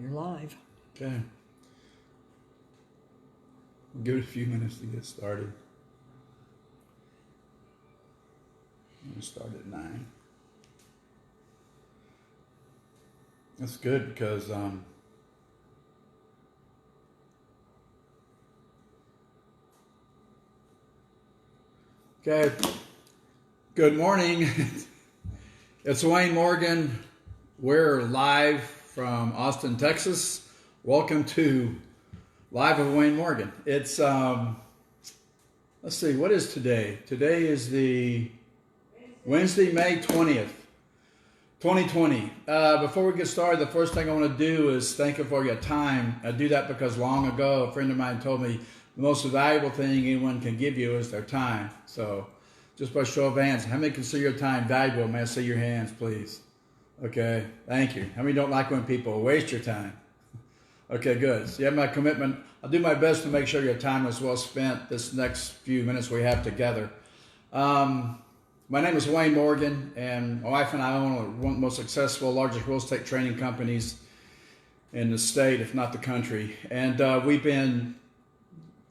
You're live. Okay. We'll give it a few minutes to get started. I'm going to start at 9. That's good because okay. Good morning. It's Wayne Morgan. We're live from Austin, Texas. Welcome to Live with Wayne Morgan. It's let's see, what is today? Today is the Wednesday, May 20th, 2020. Before we get started, the first thing I want to do is thank you for your time. I do that because long ago, a friend of mine told me the most valuable thing anyone can give you is their time. So just by show of hands, how many consider your time valuable? May I see your hands, please? Okay, thank you. How many don't like when people waste your time? Okay, good. So you have my commitment. I'll do my best to make sure your time is well spent this next few minutes we have together. My name is Wayne Morgan, and my wife and I own one of the most successful, largest real estate training companies in the state, if not the country. And we've been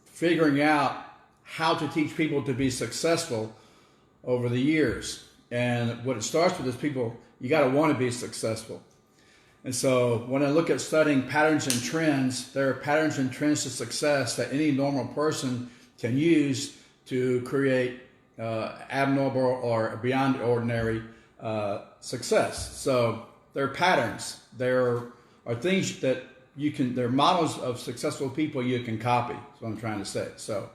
figuring out how to teach people to be successful over the years. And what it starts with is people, you got to want to be successful. And so when I look at studying patterns and trends, there are patterns and trends to success that any normal person can use to create abnormal or beyond ordinary success. So there are patterns. There are things that you can, there are models of successful people you can copy. That's what I'm trying to say. So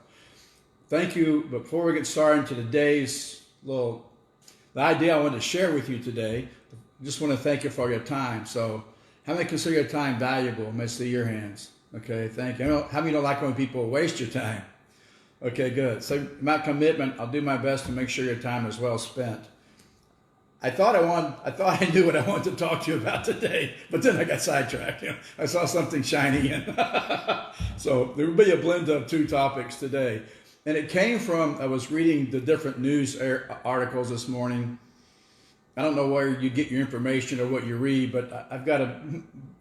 thank you. Before we get started into today's the idea I want to share with you today, I just want to thank you for your time. So how many consider your time valuable? Let me see your hands. Okay, thank you. How many don't like when people waste your time? Okay, good. So my commitment, I'll do my best to make sure your time is well spent. I thought I knew what I wanted to talk to you about today, but then I got sidetracked. I saw something shiny in. So there will be a blend of two topics today. And it came from, I was reading the different news articles this morning. I don't know where you get your information or what you read, but I've got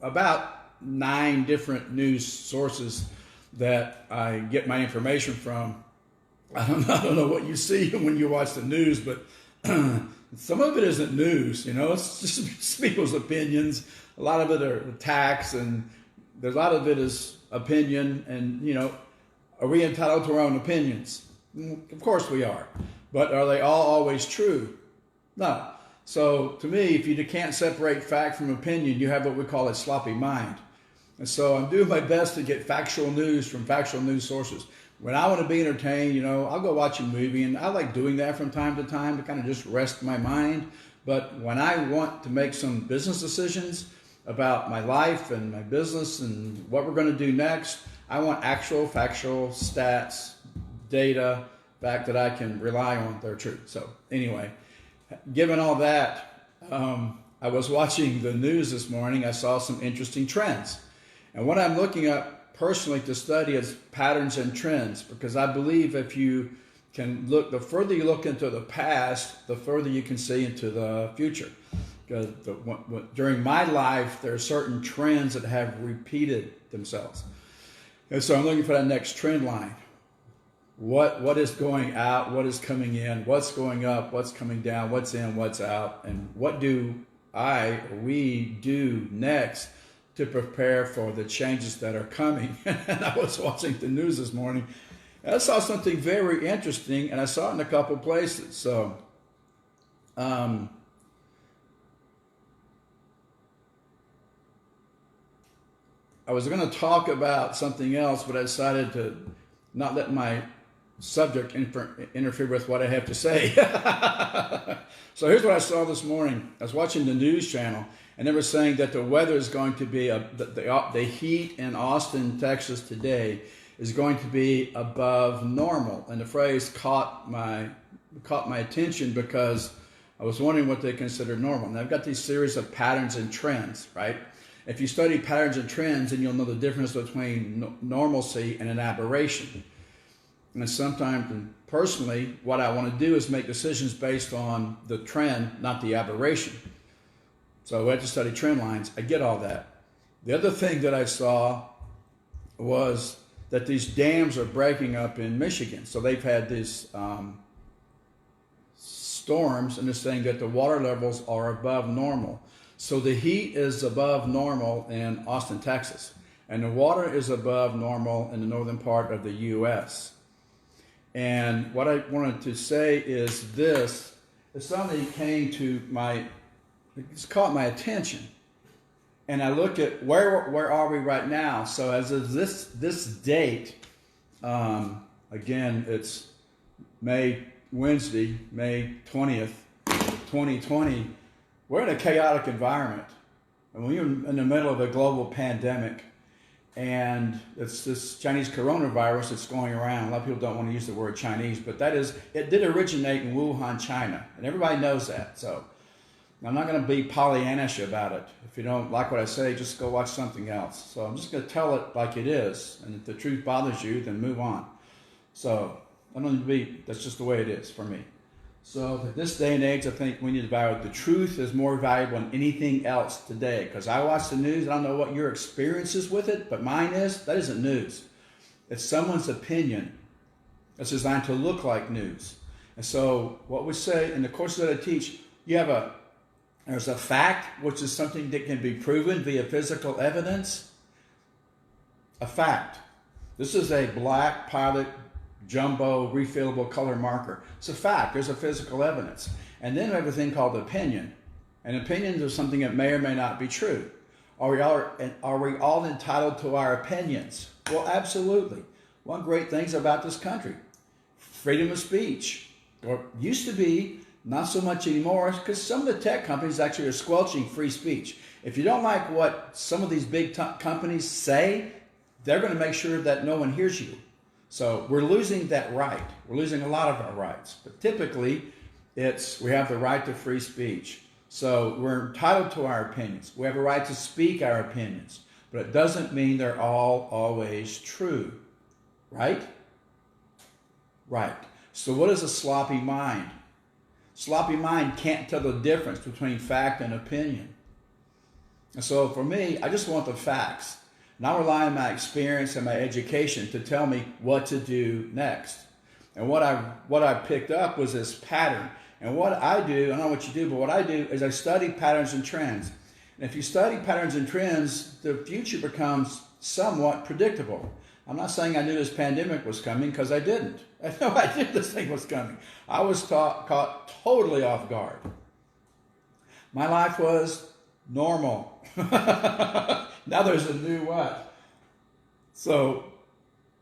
about 9 different news sources that I get my information from. I don't know what you see when you watch the news, but some of it isn't news, it's just people's opinions. A lot of it are attacks, and there's a lot of it is opinion, and are we entitled to our own opinions? Of course we are, but are they all always true? No. So to me, if you can't separate fact from opinion, you have what we call a sloppy mind. And so I'm doing my best to get factual news from factual news sources. When I want to be entertained, I'll go watch a movie, and I like doing that from time to time to kind of just rest my mind. But when I want to make some business decisions about my life and my business and what we're going to do next, I want actual factual stats, data, fact that I can rely on. They're true. So anyway, given all that, I was watching the news this morning. I saw some interesting trends. And what I'm looking at personally to study is patterns and trends, because I believe if you can look, the further you look into the past, the further you can see into the future. Because during my life, there are certain trends that have repeated themselves. And so I'm looking for that next trend line. What is going out? What is coming in? What's going up? What's coming down? What's in? What's out? And what do we do next to prepare for the changes that are coming? And I was watching the news this morning, and I saw something very interesting, and I saw it in a couple places. So, I was going to talk about something else, but I decided to not let my subject interfere with what I have to say. So here's what I saw this morning. I was watching the news channel, and they were saying that the weather is going to be, the heat in Austin, Texas today is going to be above normal. And the phrase caught my attention because I was wondering what they consider normal. And I've got these series of patterns and trends, right? If you study patterns and trends, then you'll know the difference between normalcy and an aberration. And sometimes, and personally, what I want to do is make decisions based on the trend, not the aberration. So we have to study trend lines. I get all that. The other thing that I saw was that these dams are breaking up in Michigan. So they've had these storms, and they're saying that the water levels are above normal. So the heat is above normal in Austin, Texas, and the water is above normal in the northern part of the U.S. And what I wanted to say is this: if something came to it's caught my attention, and I looked at where are we right now. So as of this date, again, it's Wednesday, May 20th, 2020. We're in a chaotic environment, and we're in the middle of a global pandemic, and it's this Chinese coronavirus that's going around. A lot of people don't want to use the word Chinese, but it did originate in Wuhan, China, and everybody knows that. So I'm not going to be Pollyannish about it. If you don't like what I say, just go watch something else. So I'm just going to tell it like it is, and if the truth bothers you, then move on. So that's just the way it is for me. So at this day and age, I think we need to value the truth is more valuable than anything else today. Because I watch the news, I don't know what your experience is with it, but mine is. That isn't news. It's someone's opinion. It's designed to look like news. And so what we say in the courses that I teach, there's a fact, which is something that can be proven via physical evidence. A fact. This is a black Pilot jumbo refillable color marker. It's a fact. There's a physical evidence. And then we have a thing called opinion. And opinions are something that may or may not be true. Are we all entitled to our opinions? Well, absolutely. One great thing about this country, freedom of speech. Or used to be, not so much anymore, because some of the tech companies actually are squelching free speech. If you don't like what some of these big companies say, they're going to make sure that no one hears you. So we're losing that right. We're losing a lot of our rights. But typically, we have the right to free speech. So we're entitled to our opinions. We have a right to speak our opinions. But it doesn't mean they're all always true. Right? Right. So what is a sloppy mind? Sloppy mind can't tell the difference between fact and opinion. And so for me, I just want the facts. And I rely on my experience and my education to tell me what to do next. And what I picked up was this pattern. And what I do, I don't know what you do, but what I do is I study patterns and trends. And if you study patterns and trends, the future becomes somewhat predictable. I'm not saying I knew this pandemic was coming, because I didn't. I had no idea this thing was coming. I was caught totally off guard. My life was normal. Now there's a new what? So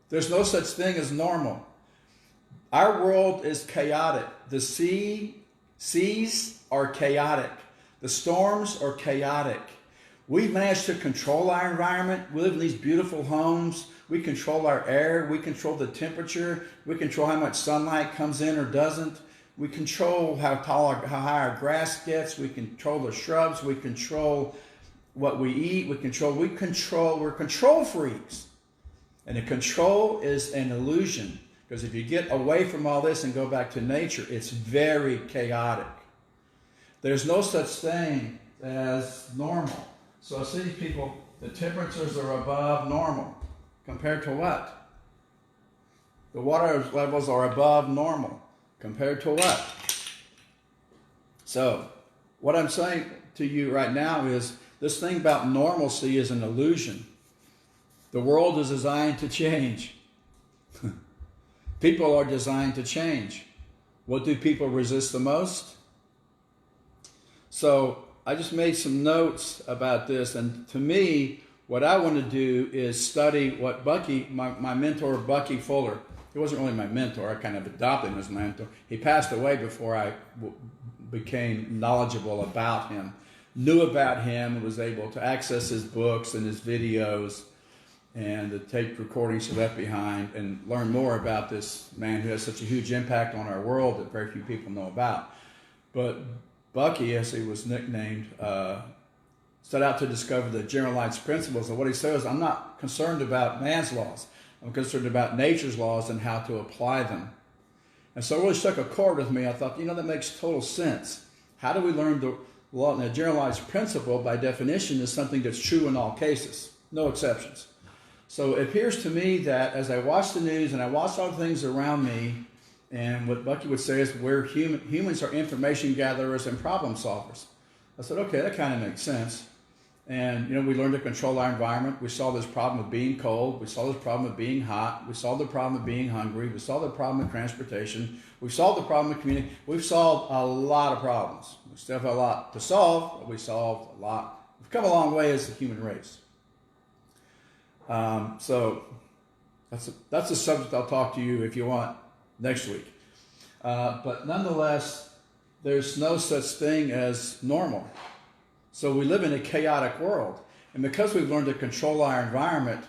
there's no such thing as normal. Our world is chaotic. The seas are chaotic. The storms are chaotic. We've managed to control our environment. We live in these beautiful homes. We control our air. We control the temperature. We control how much sunlight comes in or doesn't. We control how high our grass gets. We control the shrubs. We control what we eat. We're control freaks. And the control is an illusion. Because if you get away from all this and go back to nature, it's very chaotic. There's no such thing as normal. So I see people, the temperatures are above normal. Compared to what? The water levels are above normal. Compared to what? So what I'm saying to you right now is this thing about normalcy is an illusion. The world is designed to change. People are designed to change. What do people resist the most? So I just made some notes about this, and to me, what I want to do is study what Bucky, my mentor, Bucky Fuller, he wasn't really my mentor, I kind of adopted him as my mentor. He passed away before I became knowledgeable about him, knew about him, and was able to access his books and his videos and the tape recordings he left behind, and learn more about this man who has such a huge impact on our world that very few people know about. But Bucky, as he was nicknamed, set out to discover the generalized principles. And what he says, I'm not concerned about man's laws. I'm concerned about nature's laws and how to apply them. And so it really struck a chord with me. I thought, that makes total sense. How do we learn Well, a generalized principle, by definition, is something that's true in all cases, no exceptions. So it appears to me that as I watch the news and I watch all the things around me, and what Bucky would say is humans are information gatherers and problem solvers. I said, okay, that kind of makes sense. And, we learned to control our environment. We solved this problem of being cold. We solved this problem of being hot. We solved the problem of being hungry. We solved the problem of transportation. We solved the problem of community. We've solved a lot of problems. We still have a lot to solve, but we solved a lot. We've come a long way as a human race. So that's a subject I'll talk to you, if you want, next week. But nonetheless, there's no such thing as normal. So we live in a chaotic world. And because we've learned to control our environment,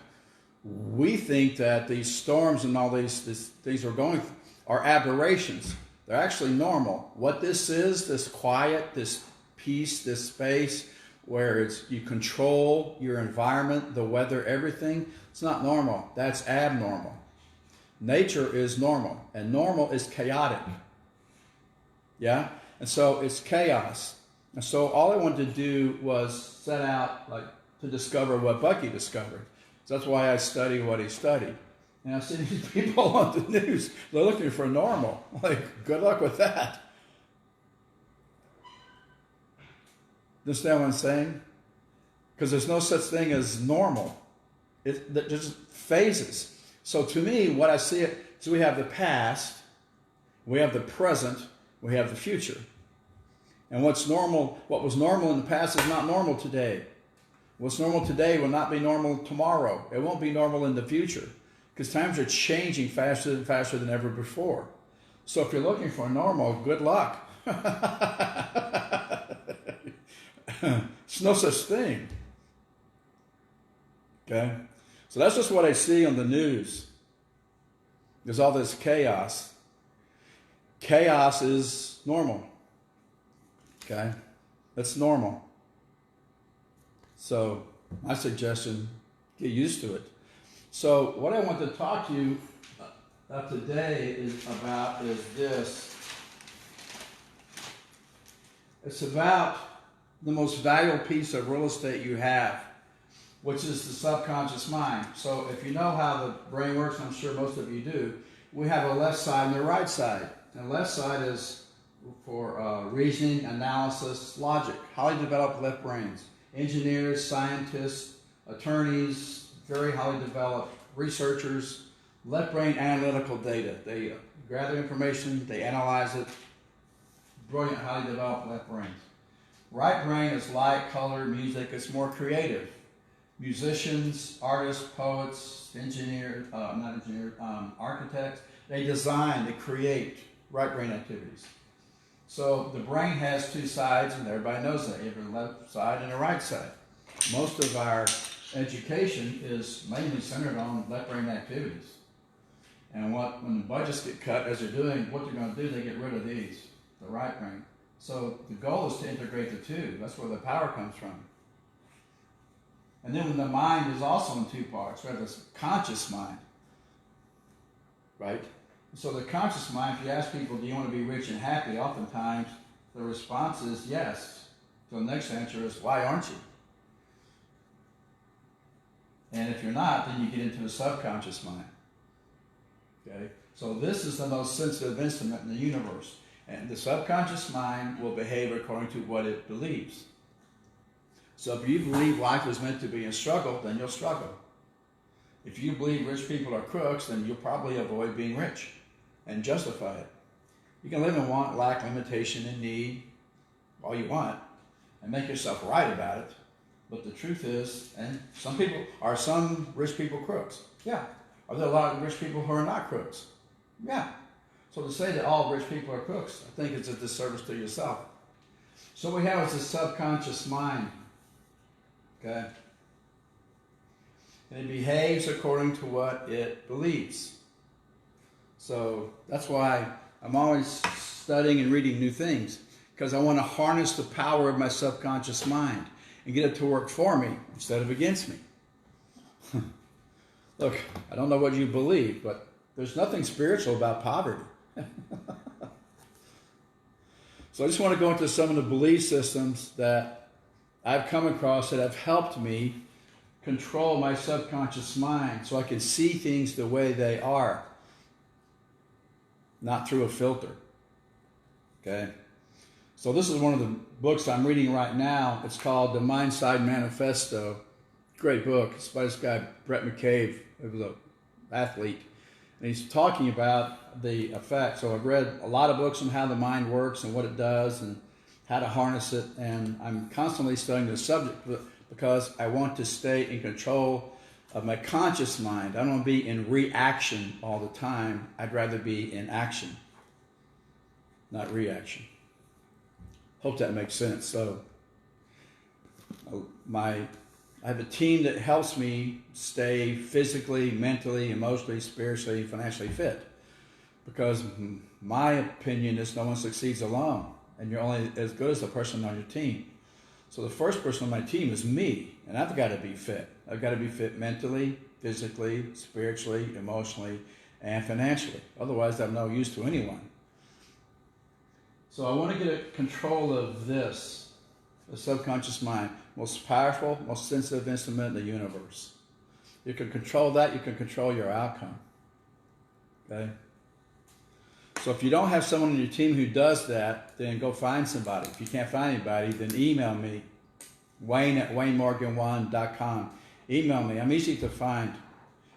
we think that these storms and all these things we're going through are aberrations. They're actually normal. What this is, this quiet, this peace, this space where you control your environment, the weather, everything, it's not normal. That's abnormal. Nature is normal, and normal is chaotic. Yeah? And so it's chaos. And so all I wanted to do was set out to discover what Bucky discovered. So that's why I study what he studied. And I see these people on the news, they're looking for normal. Good luck with that. Understand what I'm saying? Because there's no such thing as normal. It just phases. So to me, what I see so we have the past, we have the present, we have the future. And what was normal in the past is not normal today. What's normal today will not be normal tomorrow. It won't be normal in the future because times are changing faster and faster than ever before. So if you're looking for normal, good luck. It's no such thing. Okay? So that's just what I see on the news. There's all this chaos. Chaos is normal. Okay? That's normal. So my suggestion, get used to it. So what I want to talk to you today is this. It's about the most valuable piece of real estate you have, which is the subconscious mind. So if you know how the brain works, I'm sure most of you do, we have a left side and a right side. And the left side is for reasoning, analysis, logic, highly developed left brains. Engineers, scientists, attorneys, very highly developed researchers, left brain analytical data. They gather information, they analyze it. Brilliant, highly developed left brains. Right brain is light, color, music. It's more creative. Musicians, artists, poets, architects, they design, they create right brain activities. So the brain has two sides, and everybody knows that. You have a left side and a right side. Most of our education is mainly centered on left brain activities. And when the budgets get cut, as they're doing, what they're going to do, they get rid of these, the right brain. So the goal is to integrate the two. That's where the power comes from. And then when the mind is also in two parts, we have this conscious mind, right? So the conscious mind, if you ask people, do you want to be rich and happy, oftentimes the response is yes. So the next answer is, why aren't you? And if you're not, then you get into a subconscious mind. Okay? So this is the most sensitive instrument in the universe. And the subconscious mind will behave according to what it believes. So if you believe life is meant to be a struggle, then you'll struggle. If you believe rich people are crooks, then you'll probably avoid being rich and justify it. You can live in want, lack, limitation, and need all you want and make yourself right about it. But the truth is, and some rich people crooks? Yeah. Are there a lot of rich people who are not crooks? Yeah. So to say that all rich people are crooks, I think it's a disservice to yourself. So what we have is a subconscious mind. Okay? And it behaves according to what it believes. So that's why I'm always studying and reading new things, because I want to harness the power of my subconscious mind and get it to work for me instead of against me. Look, I don't know what you believe, but there's nothing spiritual about poverty. So I just want to go into some of the belief systems that I've come across that have helped me control my subconscious mind so I can see things the way they are, not through a filter. Okay? So this is one of the books I'm reading right now. It's called The Mindside Manifesto. Great book. It's by this guy, Brett McCabe. He was an athlete. And he's talking about the effect. So I've read a lot of books on how the mind works and what it does and how to harness it. And I'm constantly studying the subject because I want to stay in control of my conscious mind. I don't want to be in reaction all the time. I'd rather be in action, not reaction. Hope that makes sense. So I have a team that helps me stay physically, mentally, emotionally, spiritually, financially fit. Because my opinion is no one succeeds alone. And you're only as good as the person on your team. So the first person on my team is me. And I've got to be fit. I've got to be fit mentally, physically, spiritually, emotionally, and financially. Otherwise, I'm no use to anyone. So I want to get control of this, the subconscious mind, most powerful, most sensitive instrument in the universe. You can control that, you can control your outcome. Okay? So if you don't have someone on your team who does that, then go find somebody. If you can't find anybody, then email me, wayne@waynemorgan1.com. Email me. I'm easy to find.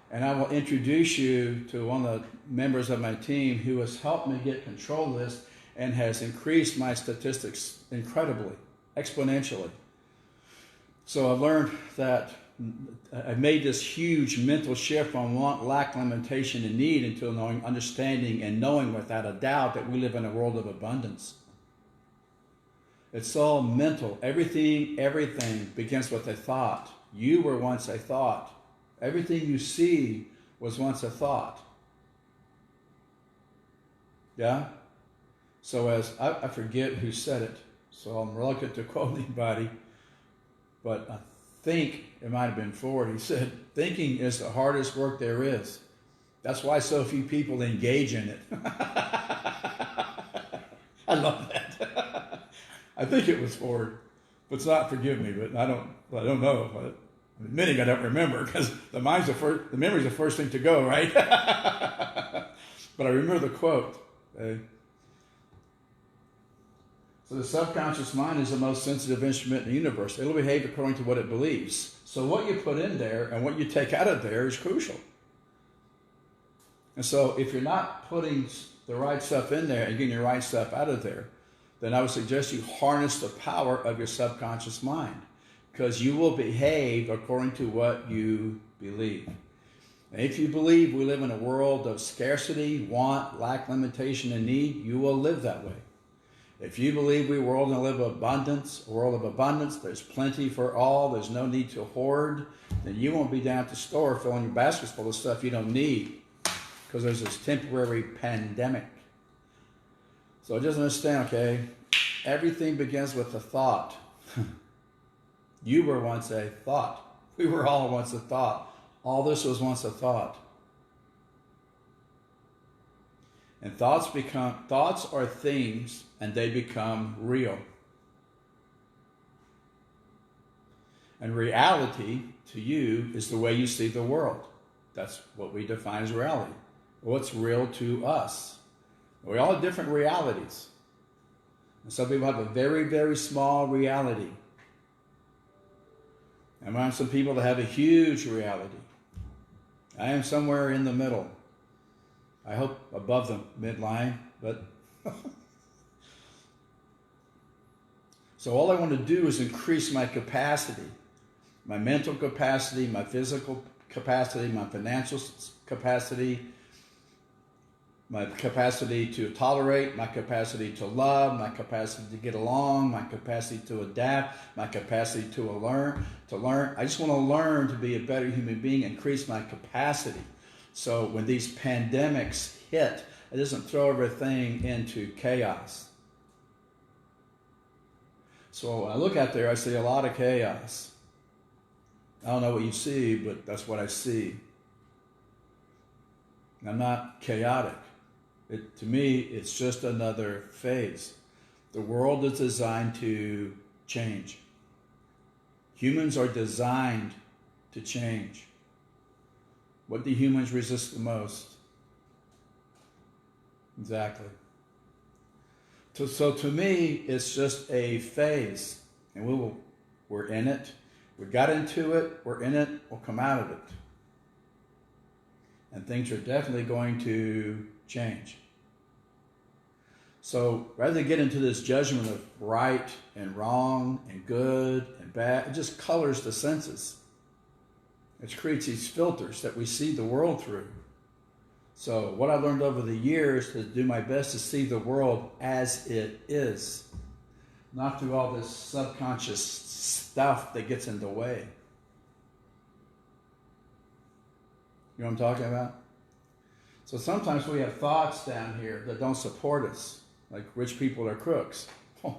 And I will introduce you to one of the members of my team who has helped me get control of this and has increased my statistics incredibly, exponentially. So I've learned that I made this huge mental shift from want, lack, limitation, and need into knowing, understanding, and knowing without a doubt that we live in a world of abundance. It's all mental. Everything begins with a thought. You were once a thought. Everything you see was once a thought. Yeah? So as I forget who said it, so I'm reluctant to quote anybody, but I think it might have been Ford. He said, thinking is the hardest work there is. That's why so few people engage in it. I love that. I think it was Ford. If it's not, forgive me, but I don't know. But admitting I don't remember because the memory's the first thing to go, right? But I remember the quote. So the subconscious mind is the most sensitive instrument in the universe. It'll behave according to what it believes. So what you put in there and what you take out of there is crucial. And so if you're not putting the right stuff in there and getting the right stuff out of there, then I would suggest you harness the power of your subconscious mind because you will behave according to what you believe. And if you believe we live in a world of scarcity, want, lack, limitation, and need, you will live that way. If you believe we world and live abundance, a world of abundance, there's plenty for all, there's no need to hoard, then you won't be down at the store filling your baskets full of stuff you don't need because there's this temporary pandemic. So just understand, okay, everything begins with a thought. You were once a thought. We were all once a thought. All this was once a thought. And thoughts are things, and they become real. And reality to you is the way you see the world. That's what we define as reality. What's real to us? We all have different realities. And some people have a very, very small reality. And I have some people that have a huge reality. I am somewhere in the middle. I hope above the midline, but so all I want to do is increase my capacity, my mental capacity, my physical capacity, my financial capacity, my capacity to tolerate, my capacity to love, my capacity to get along, my capacity to adapt, my capacity to learn. I just want to learn to be a better human being, increase my capacity. So when these pandemics hit, it doesn't throw everything into chaos. So when I look out there, I see a lot of chaos. I don't know what you see, but that's what I see. I'm not chaotic. To me, it's just another phase. The world is designed to change. Humans are designed to change. What do humans resist the most? Exactly. So to me, it's just a phase, and we're in it. We got into it. We're in it. We'll come out of it, and things are definitely going to change. So rather than get into this judgment of right and wrong and good and bad, it just colors the senses. It creates these filters that we see the world through. So what I learned over the years is to do my best to see the world as it is, not through all this subconscious stuff that gets in the way. You know what I'm talking about? So sometimes we have thoughts down here that don't support us, like rich people are crooks. Oh,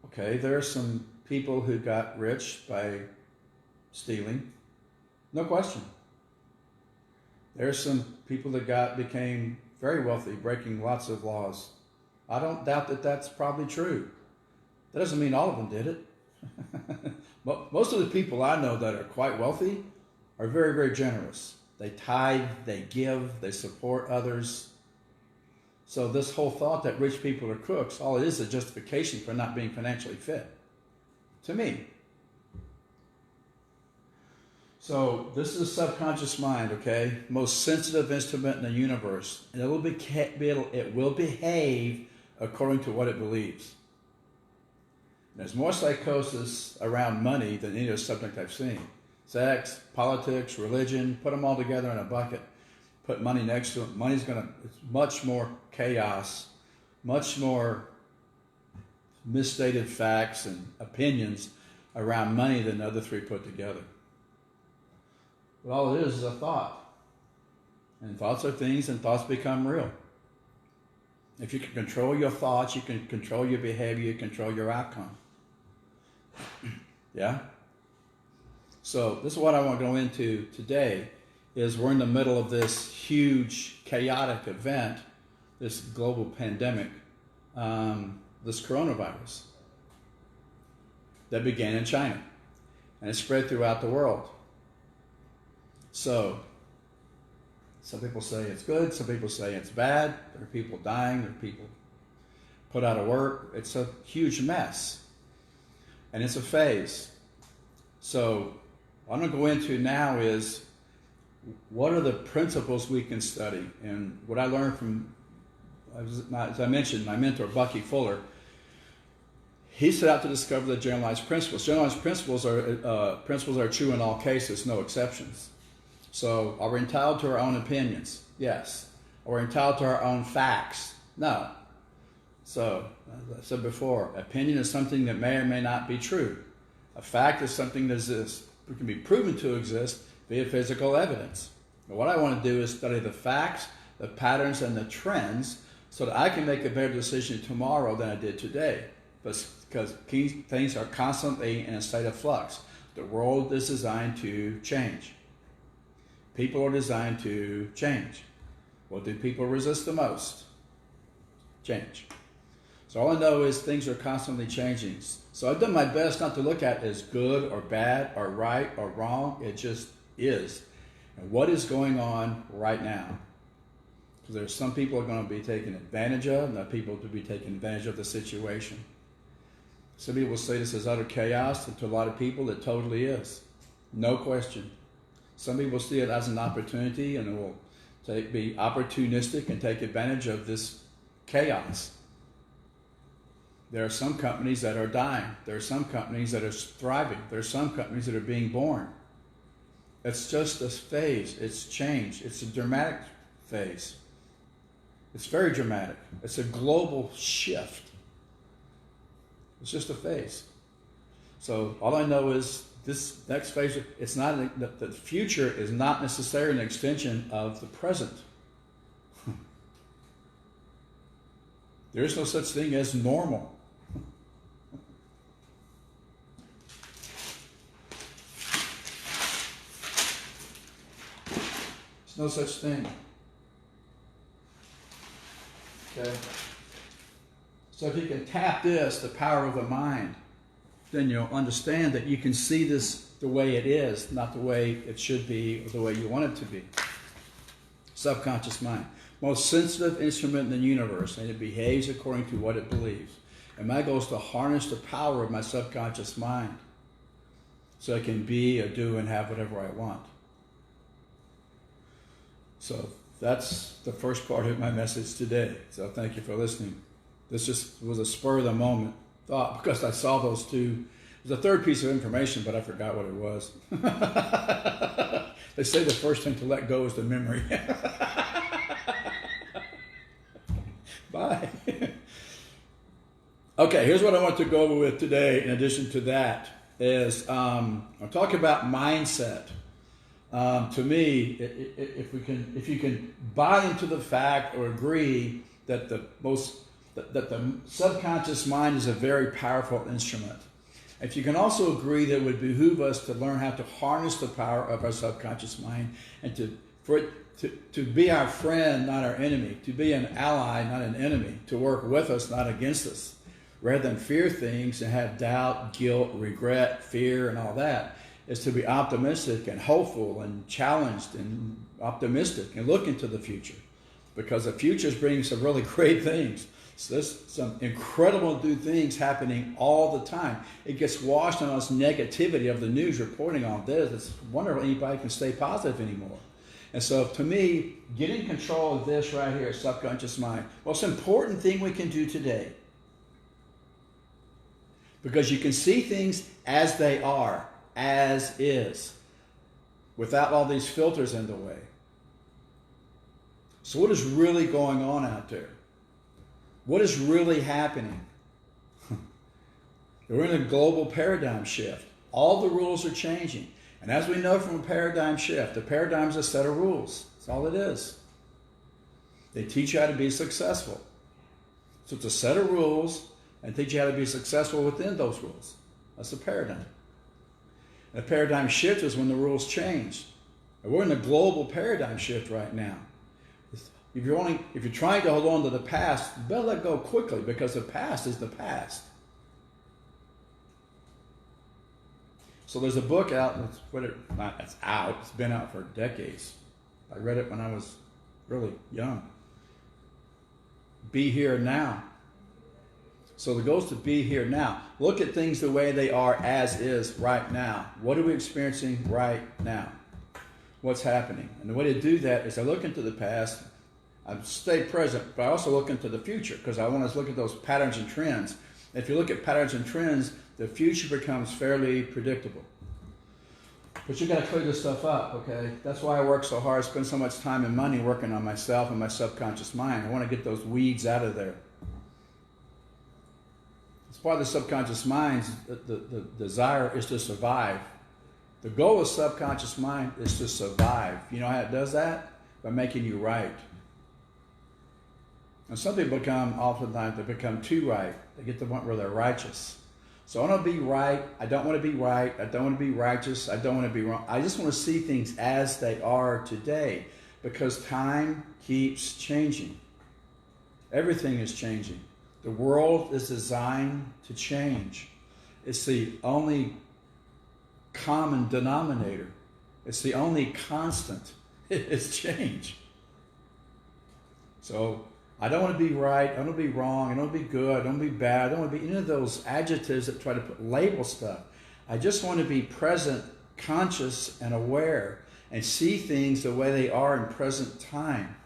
okay, there are some people who got rich by stealing, no question. There's some people that became very wealthy, breaking lots of laws. I don't doubt that that's probably true. That doesn't mean all of them did it. Most of the people I know that are quite wealthy are very, very generous. They tithe, they give, they support others. So this whole thought that rich people are crooks, all it is a justification for not being financially fit, to me. So this is a subconscious mind, okay? Most sensitive instrument in the universe. And it will behave according to what it believes. And there's more psychosis around money than any other subject I've seen. Sex, politics, religion, put them all together in a bucket. Put money next to it. It's much more chaos, much more misstated facts and opinions around money than the other three put together. But all it is a thought. And thoughts are things, and thoughts become real. If you can control your thoughts, you can control your behavior, you control your outcome. Yeah? So this is what I want to go into today, is we're in the middle of this huge chaotic event, this global pandemic, this coronavirus that began in China, and it spread throughout the world. So, some people say it's good, some people say it's bad. There are people dying, there are people put out of work. It's a huge mess, and it's a phase. So, what I'm going to go into now is what are the principles we can study, and what I learned from, as I mentioned, my mentor Bucky Fuller. He set out to discover the generalized principles. Generalized principles are true in all cases, no exceptions. So, are we entitled to our own opinions? Yes. Are we entitled to our own facts? No. So, as I said before, opinion is something that may or may not be true. A fact is something that can be proven to exist via physical evidence. And what I want to do is study the facts, the patterns, and the trends so that I can make a better decision tomorrow than I did today. Because things are constantly in a state of flux. The world is designed to change. People are designed to change. What do people resist the most? Change. So all I know is things are constantly changing. So I've done my best not to look at it as good or bad or right or wrong. It just is. And what is going on right now? Because there's some people are going to be taken advantage of, and there are people to be taking advantage of the situation. Some people will say this is utter chaos, and to a lot of people it totally is. No question. Some people see it as an opportunity and will be opportunistic and take advantage of this chaos. There are some companies that are dying. There are some companies that are thriving. There are some companies that are being born. It's just a phase. It's change. It's a dramatic phase. It's very dramatic. It's a global shift. It's just a phase. So all I know is this next phase, it's not the future is not necessarily an extension of the present. There is no such thing as normal. There's no such thing. Okay. So if you can tap this, the power of the mind, then you'll understand that you can see this the way it is, not the way it should be or the way you want it to be. Subconscious mind. Most sensitive instrument in the universe, and it behaves according to what it believes. And my goal is to harness the power of my subconscious mind so I can be or do and have whatever I want. So that's the first part of my message today. So thank you for listening. This just was a spur of the moment thought because I saw those two. There's a third piece of information, but I forgot what it was. They say the first thing to let go is the memory. Bye. Okay, here's what I want to go over with today. In addition to that, is I'll talk about mindset. To me, if you can buy into the fact or agree that the subconscious mind is a very powerful instrument. If you can also agree that it would behoove us to learn how to harness the power of our subconscious mind and for it to be our friend, not our enemy, to be an ally, not an enemy, to work with us, not against us, rather than fear things and have doubt, guilt, regret, fear, and all that, is to be optimistic and hopeful and challenged and optimistic and look into the future, because the future is bringing some really great things. So there's some incredible new things happening all the time. It gets washed on us negativity of the news reporting on this. It's wonderful anybody can stay positive anymore. And so to me, getting control of this right here, subconscious mind, most important thing we can do today. Because you can see things as they are, as is, without all these filters in the way. So what is really going on out there? What is really happening? We're in a global paradigm shift. All the rules are changing. And as we know from a paradigm shift, the paradigm is a set of rules. That's all it is. They teach you how to be successful. So it's a set of rules and teach you how to be successful within those rules. That's a paradigm. And a paradigm shift is when the rules change. And we're in a global paradigm shift right now. If you're trying to hold on to the past, you better let go quickly, because the past is the past. So there's a book out, it's out, it's been out for decades. I read it when I was really young. Be Here Now. So the goal is to be here now. Look at things the way they are as is right now. What are we experiencing right now? What's happening? And the way to do that is I look into the past, I stay present, but I also look into the future, because I want to look at those patterns and trends. If you look at patterns and trends, the future becomes fairly predictable. But you got to clear this stuff up, okay? That's why I work so hard, spend so much time and money working on myself and my subconscious mind. I want to get those weeds out of there. It's part of the subconscious mind. The desire is to survive. The goal of subconscious mind is to survive. You know how it does that? By making you right. And some people oftentimes they become too right. They get to the point where they're righteous. So I want to be right. I don't want to be right. I don't want to be righteous. I don't want to be wrong. I just want to see things as they are today, because time keeps changing. Everything is changing. The world is designed to change. It's the only common denominator. It's the only constant. It's change. So I don't want to be right, I don't want to be wrong, I don't want to be good, I don't want to be bad, I don't want to be any of those adjectives that try to label stuff. I just want to be present, conscious, and aware, and see things the way they are in present time.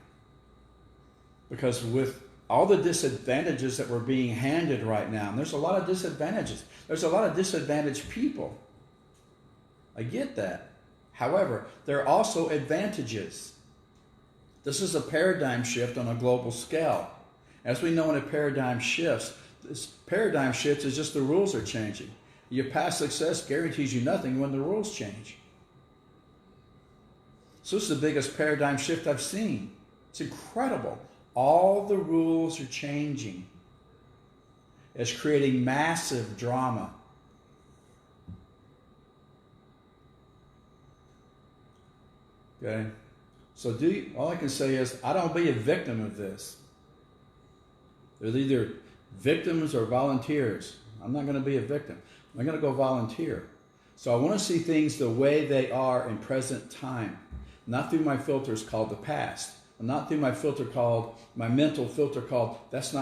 Because with all the disadvantages that we're being handed right now, and there's a lot of disadvantages. There's a lot of disadvantaged people. I get that. However, there are also advantages. This is a paradigm shift on a global scale. As we know, when a paradigm shifts, this paradigm shift is just the rules are changing. Your past success guarantees you nothing when the rules change. So this is the biggest paradigm shift I've seen. It's incredible. All the rules are changing. It's creating massive drama. Okay? So all I can say is, I don't be a victim of this. There's either Victims or volunteers? I'm not going to be a victim. I'm going to go volunteer. So I want to see things the way they are in present time, not through my filters called the past, not through my filter called, my mental filter called, this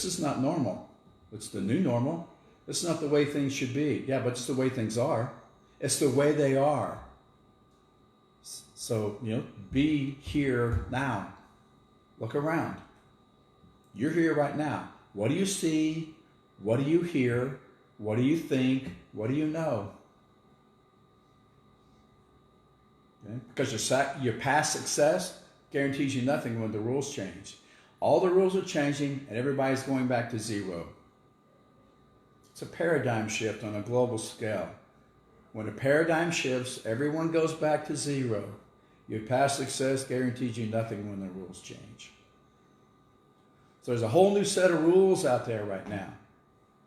is not normal. It's the new normal. This is not the way things should be. Yeah, but it's the way things are. It's the way they are. So, be here now. Look around. You're here right now. What do you see? What do you hear? What do you think? What do you know? Okay? Because your past success guarantees you nothing when the rules change. All the rules are changing and everybody's going back to zero. It's a paradigm shift on a global scale. When a paradigm shifts, everyone goes back to zero. Your past success guarantees you nothing when the rules change. So there's a whole new set of rules out there right now.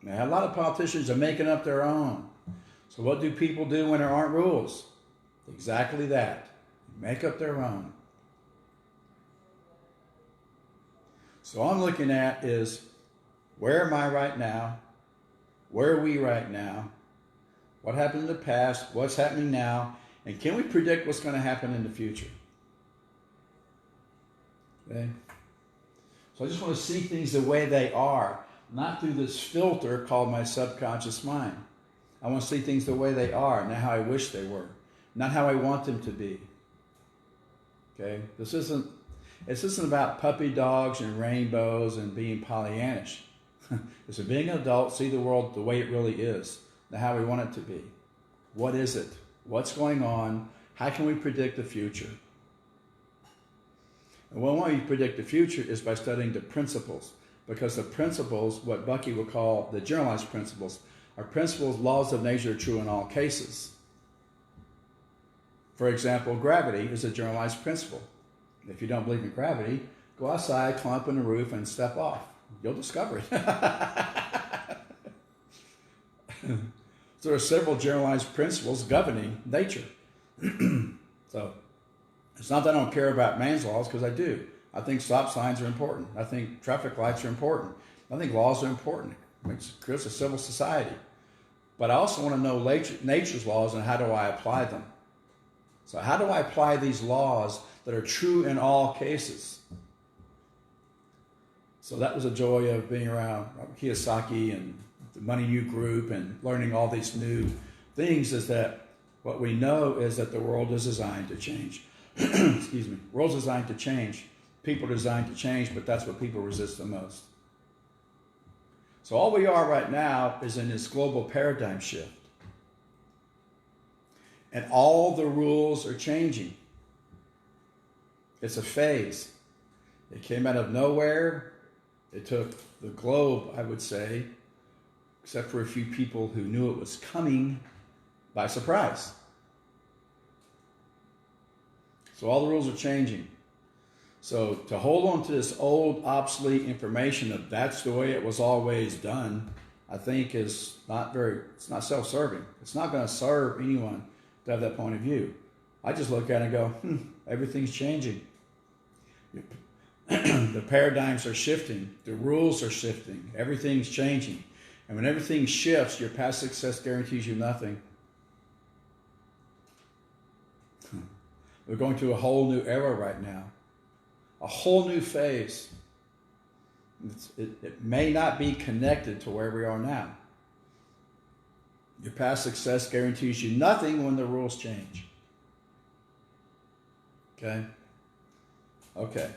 Now, a lot of politicians are making up their own. So what do people do when there aren't rules? Exactly that. Make up their own. So all I'm looking at is, where am I right now? Where are we right now? What happened in the past? What's happening now? And can we predict what's going to happen in the future? Okay? So I just want to see things the way they are, not through this filter called my subconscious mind. I want to see things the way they are, not how I wish they were, not how I want them to be. Okay? This isn't about puppy dogs and rainbows and being Pollyannish. It's a being an adult, see the world the way it really is, not how we want it to be. What is it? What's going on? How can we predict the future? And one way you predict the future is by studying the principles, because the principles, what Bucky would call the generalized principles, are principles, laws of nature are true in all cases. For example, gravity is a generalized principle. If you don't believe in gravity, go outside, climb up on the roof, and step off. You'll discover it. So there are several generalized principles governing nature. So it's not that I don't care about man's laws, because I do. I think stop signs are important. I think traffic lights are important. I think laws are important. It creates a civil society. But I also want to know nature's laws and how do I apply them. So how do I apply these laws that are true in all cases? So that was a joy of being around Robert Kiyosaki and the Money U Group and learning all these new things, is that what we know is that the world is designed to change. Excuse me. The world's designed to change. People are designed to change, but that's what people resist the most. So all we are right now is in this global paradigm shift. And all the rules are changing. It's a phase. It came out of nowhere. It took the globe, I would say, except for a few people who knew it was coming, by surprise. So all the rules are changing. So to hold on to this old, obsolete information of that's the way it was always done, I think is it's not self-serving. It's not going to serve anyone to have that point of view. I just look at it and go, everything's changing. The paradigms are shifting. The rules are shifting. Everything's changing. And when everything shifts, your past success guarantees you nothing. We're going through a whole new era right now. A whole new phase. It may not be connected to where we are now. Your past success guarantees you nothing when the rules change. Okay? Okay.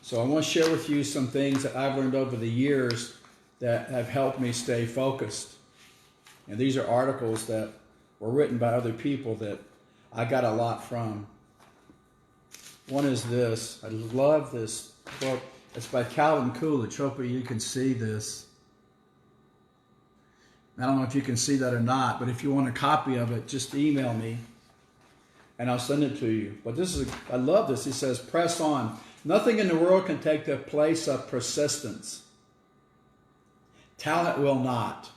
So I want to share with you some things that I've learned over the years that have helped me stay focused. And these are articles that were written by other people that I got a lot from. One is this. I love this quote. It's by Calvin Coolidge. Hopefully you can see this. I don't know if you can see that or not, but if you want a copy of it, just email me and I'll send it to you. But I love this. He says, press on. Nothing in the world can take the place of persistence. Talent will not.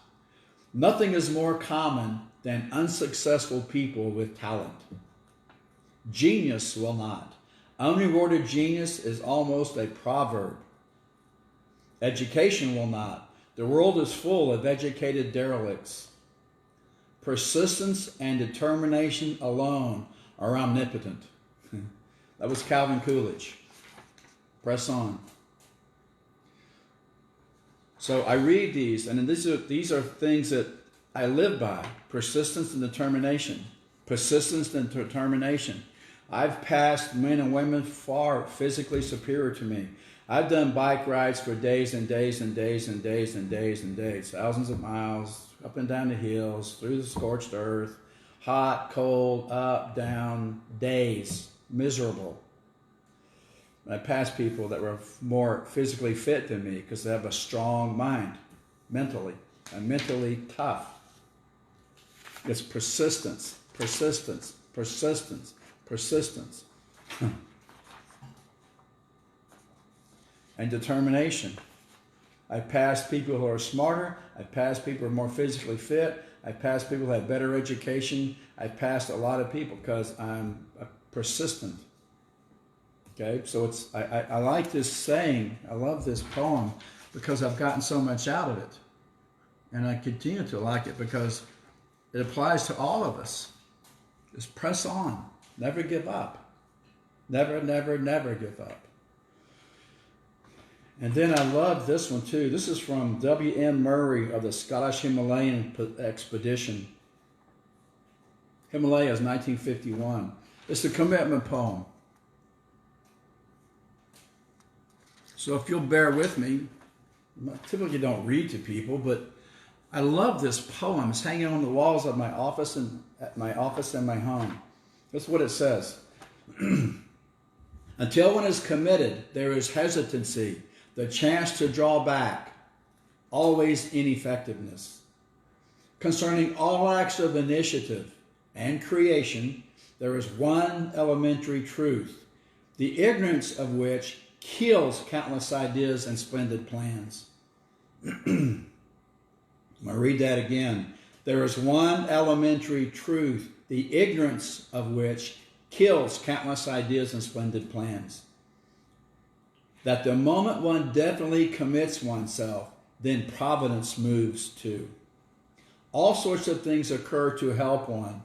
Nothing is more common than unsuccessful people with talent. Genius will not. Unrewarded genius is almost a proverb. Education will not. The world is full of educated derelicts. Persistence and determination alone are omnipotent. That was Calvin Coolidge. Press on. So I read these, and these are things that I live by. Persistence and determination. Persistence and determination. I've passed men and women far physically superior to me. I've done bike rides for days and days and days and days and days and days. Thousands of miles, up and down the hills, through the scorched earth, hot, cold, up, down, days, miserable. I passed people that were more physically fit than me because they have a strong mind, mentally, and mentally tough. It's persistence, persistence, persistence, persistence. And determination. I passed people who are smarter. I passed people who are more physically fit. I passed people who have better education. I passed a lot of people because I'm persistent. Okay, so I like this saying. I love this poem because I've gotten so much out of it. And I continue to like it because it applies to all of us. Just press on. Never give up. Never, never, never give up. And then I love this one too. This is from W.M. Murray of the Scottish Himalayan Expedition. Himalayas, 1951. It's the commitment poem. So if you'll bear with me, I typically don't read to people, but I love this poem. It's hanging on the walls of my office and my home. That's what it says. Until one is committed, there is hesitancy, the chance to draw back, always ineffectiveness. Concerning all acts of initiative and creation, there is one elementary truth, the ignorance of which kills countless ideas and splendid plans. I'm going to read that again. There is one elementary truth, the ignorance of which kills countless ideas and splendid plans. That the moment one definitely commits oneself, then providence moves too. All sorts of things occur to help one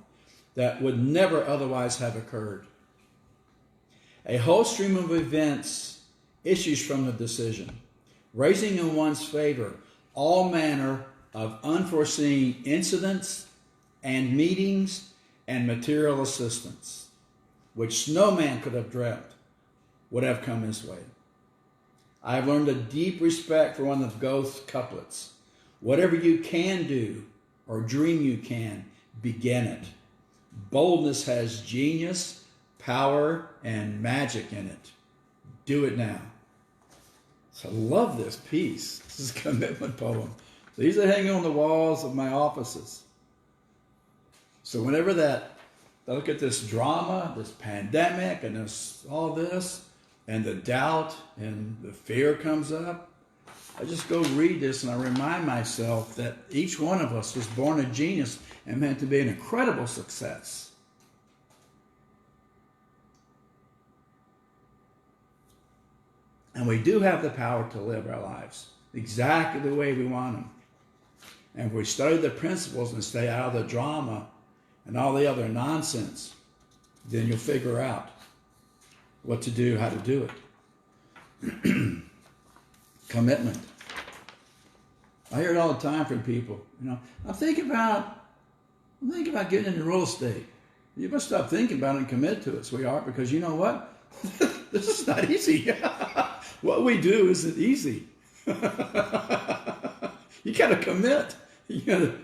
that would never otherwise have occurred. A whole stream of events issues from the decision, raising in one's favor all manner of unforeseen incidents and meetings and material assistance, which no man could have dreamt would have come his way. I have learned a deep respect for one of Goethe's couplets. Whatever you can do or dream you can, begin it. Boldness has genius, power, and magic in it. Do it now. So I love this piece. This is a commitment poem. These are hanging on the walls of my offices. So whenever I look at this drama, this pandemic, and all this, and the doubt and the fear comes up, I just go read this and I remind myself that each one of us was born a genius and meant to be an incredible success. And we do have the power to live our lives exactly the way we want them. And if we study the principles and stay out of the drama and all the other nonsense, then you'll figure out what to do, how to do it. Commitment. I hear it all the time from people. I'm thinking about getting into real estate. You must stop thinking about it and commit to it, sweetheart, because you know what? This is not easy. What we do isn't easy. You got to commit. You got to,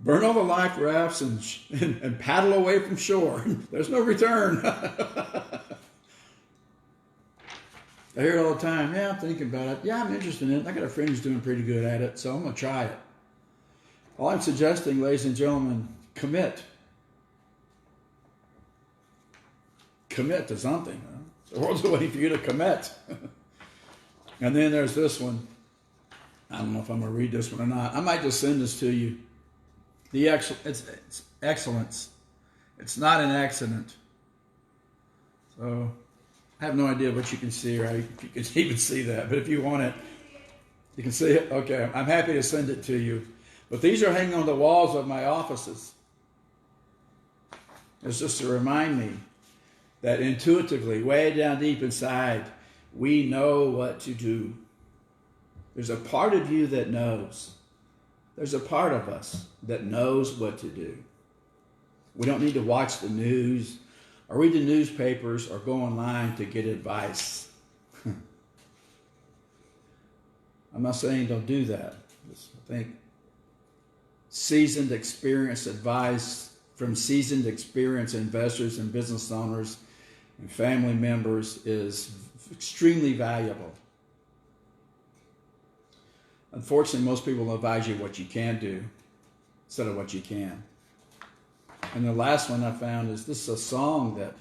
burn all the life rafts and paddle away from shore. There's no return. I hear it all the time. Yeah, I'm thinking about it. Yeah, I'm interested in it. I got a friend who's doing pretty good at it, so I'm going to try it. All I'm suggesting, ladies and gentlemen, commit. Commit to something. The world's waiting for you to commit. And then there's this one. I don't know if I'm going to read this one or not. I might just send this to you. It's excellence. It's not an accident. So I have no idea what you can see or if you can even see that. But if you want it, You can see it? Okay, I'm happy to send it to you. But these are hanging on the walls of my offices. It's just to remind me that intuitively, way down deep inside, we know what to do. There's a part of you that knows. There's a part of us that knows what to do. We don't need to watch the news or read the newspapers or go online to get advice. I'm not saying don't do that. I think seasoned experience advice from seasoned experienced investors and business owners and family members is extremely valuable. Unfortunately, most people will advise you what you can do instead of what you can. And the last one I found is this is a song that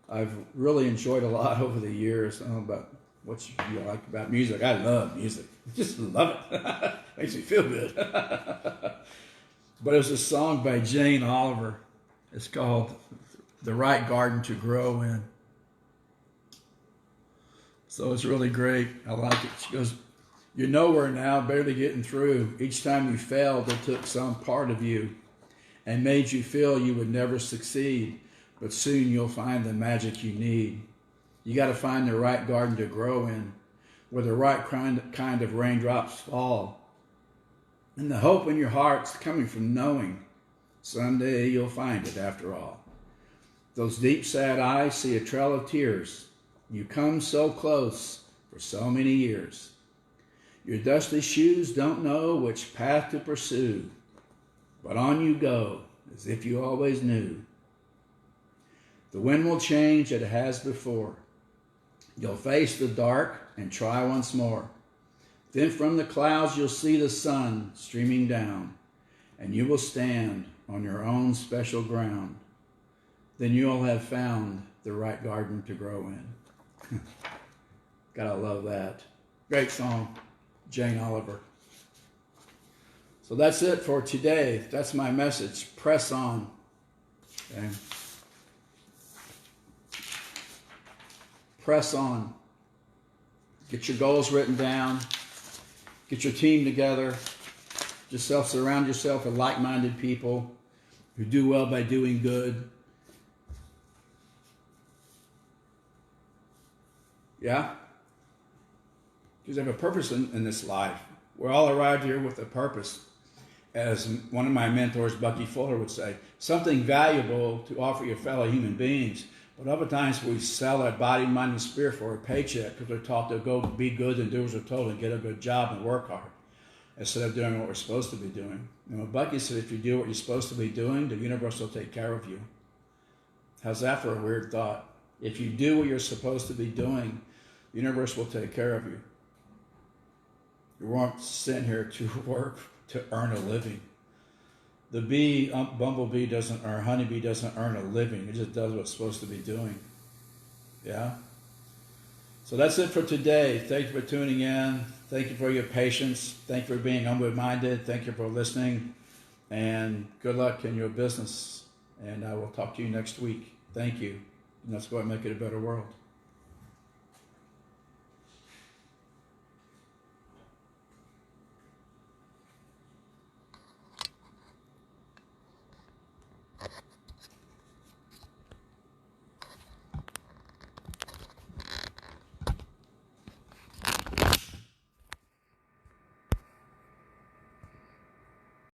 I've really enjoyed a lot over the years. I don't know about what you like about music. I love music. Just love it. Makes me feel good. But it was a song by Jane Oliver. It's called The Right Garden to Grow In. So it's really great. I like it. She goes, "You're nowhere now, barely getting through. Each time you failed, they took some part of you and made you feel you would never succeed. But soon you'll find the magic you need. You got to find the right garden to grow in, where the right kind of raindrops fall. And the hope in your heart's coming from knowing someday you'll find it after all. Those deep, sad eyes see a trail of tears. You come so close for so many years. Your dusty shoes don't know which path to pursue, but on you go as if you always knew. The wind will change as it has before. You'll face the dark and try once more. Then from the clouds you'll see the sun streaming down, and you will stand on your own special ground. Then you'll have found the right garden to grow in." Gotta love that. Great song, Jane Oliver. So that's it for today. That's my message. Press on. Okay? Press on. Get your goals written down. Get your team together. Surround yourself with like-minded people who do well by doing good. Yeah? Because you have a purpose in this life. We're all arrived here with a purpose. As one of my mentors, Bucky Fuller, would say, something valuable to offer your fellow human beings. But other times we sell our body, mind, and spirit for a paycheck because we're taught to go be good and do as we're told and get a good job and work hard instead of doing what we're supposed to be doing. And Bucky said, if you do what you're supposed to be doing, the universe will take care of you. How's that for a weird thought? If you do what you're supposed to be doing, the universe will take care of you. You weren't sitting here to work to earn a living. The bumblebee doesn't, or honeybee doesn't earn a living. It just does what it's supposed to be doing. Yeah? So that's it for today. Thank you for tuning in. Thank you for your patience. Thank you for being humble-minded. Thank you for listening. And good luck in your business. And I will talk to you next week. Thank you. And let's go and make it a better world.